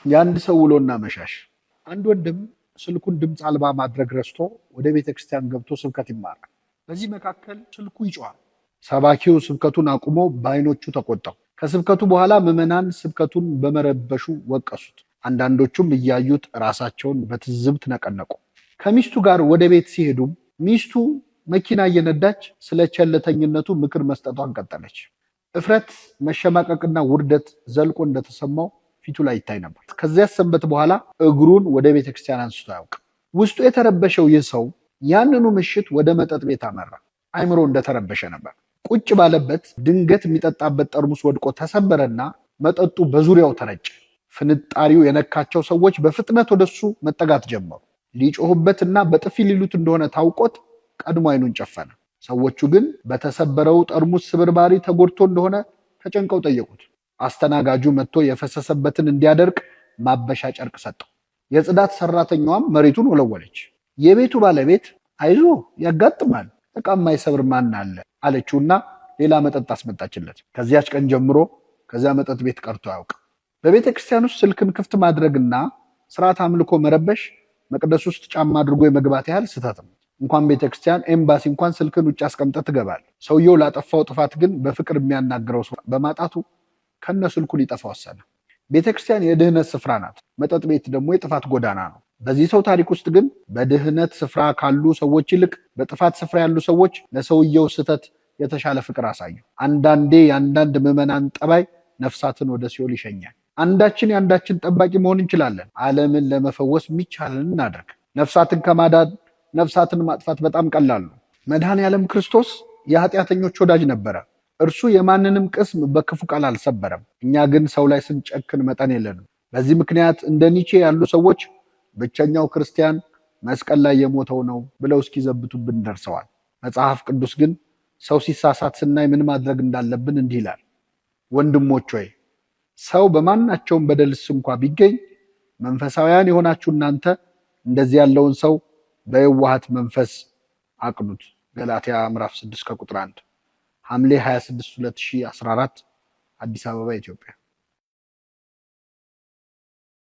የአንድ ሰው ውሎና መሻሽ። አንድ ወንድም ስልኩን ድምፅ አልባ ማድረግ ረስቶ ወደ ቤተክርስቲያን ገብቶ ስብከት ይማራል። በዚህ መካከል ስልኩ ይጮሃል። ሰባኪው ስብከቱን አቁሞ በዓይኖቹ ተቆጣው። ከስብከቱ በኋላ ምዕመናን ስብከቱን በመረበሹ ወቀሱት። አንዳንዶቹም እያዩት ራሳቸውን በትዝብት ነቀነቁ። ከሚስቱ ጋር ወደ ቤት ሲሄዱም ሚስቱ መኪና እየነዳች ስለ ቸልተኝነቱ ምክር መስጠቷን ቀጠለች። እፍረት፣ መሸማቀቅና ውርደት ዘልቆ እንደተሰማው ፊቱ ላይ ይታይ ነበር። ከዚያ ሰንበት በኋላ እግሩን ወደ ቤተክርስቲያን አንስቶ አያውቅም። ውስጡ የተረበሸው ይህ ሰው ያንኑ ምሽት ወደ መጠጥ ቤት አመራ። አይምሮ እንደተረበሸ ነበር። ቁጭ ባለበት ድንገት የሚጠጣበት ጠርሙስ ወድቆ ተሰበረና መጠጡ በዙሪያው ተረጨ። ፍንጣሪው የነካቸው ሰዎች በፍጥነት ወደሱ መጠጋት ጀመሩ። ሊጮሁበትና በጥፊ ሊሉት እንደሆነ ታውቆት ቀድሞ አይኑን ጨፈነ። ሰዎቹ ግን በተሰበረው ጠርሙስ ስብርባሪ ተጎድቶ እንደሆነ ተጨንቀው ጠየቁት። አስተናጋጁ መጥቶ የፈሰሰበትን እንዲያደርቅ ማበሻ ጨርቅ ሰጠው። የጽዳት ሰራተኛዋም መሬቱን ወለወለች። የቤቱ ባለቤት አይዞ ያጋጥማል፣ ዕቃ የማይሰብር ማን አለ አለችውና ሌላ መጠጥ አስመጣችለት። ከዚያች ቀን ጀምሮ ከዚያ መጠጥ ቤት ቀርቶ አያውቅም። በቤተ ክርስቲያን ውስጥ ስልክን ክፍት ማድረግና ስርዓት አምልኮ መረበሽ መቅደስ ውስጥ ጫማ አድርጎ የመግባት ያህል ስህተት ነው። እንኳን ቤተክርስቲያን ኤምባሲ እንኳን ስልክን ውጭ አስቀምጠህ ትገባለህ። ሰውየው ላጠፋው ጥፋት ግን በፍቅር የሚያናግረው ሰው በማጣቱ ከነ ስልኩ ሊጠፋ ወሰነ። ቤተክርስቲያን የድህነት ስፍራ ናት፣ መጠጥ ቤት ደግሞ የጥፋት ጎዳና ነው። በዚህ ሰው ታሪክ ውስጥ ግን በድህነት ስፍራ ካሉ ሰዎች ይልቅ በጥፋት ስፍራ ያሉ ሰዎች ለሰውየው ስህተት የተሻለ ፍቅር አሳዩ። አንዳንዴ የአንዳንድ ምዕመናን ጠባይ ነፍሳትን ወደ ሲኦል ይሸኛል። አንዳችን የአንዳችን ጠባቂ መሆን እንችላለን። ዓለምን ለመፈወስ የሚቻለን እናደርግ። ነፍሳትን ከማዳን ነፍሳትን ማጥፋት በጣም ቀላል ነው። መድኃኔዓለም ክርስቶስ የኃጢአተኞች ወዳጅ ነበረ። እርሱ የማንንም ቅስም በክፉ ቃል አልሰበረም። እኛ ግን ሰው ላይ ስንጨክን መጠን የለንም። በዚህ ምክንያት እንደ ኒቼ ያሉ ሰዎች ብቸኛው ክርስቲያን መስቀል ላይ የሞተው ነው ብለው እስኪዘብቱብን ደርሰዋል። መጽሐፍ ቅዱስ ግን ሰው ሲሳሳት ስናይ ምን ማድረግ እንዳለብን እንዲህ ይላል። ወንድሞች ሆይ ሰው በማናቸውም በደልስ እንኳ ቢገኝ መንፈሳውያን የሆናችሁ እናንተ እንደዚህ ያለውን ሰው በየዋሃት መንፈስ አቅኑት። ገላትያ ምዕራፍ 6 ከቁጥር 1። ሐምሌ 26 2014 አዲስ አበባ ኢትዮጵያ።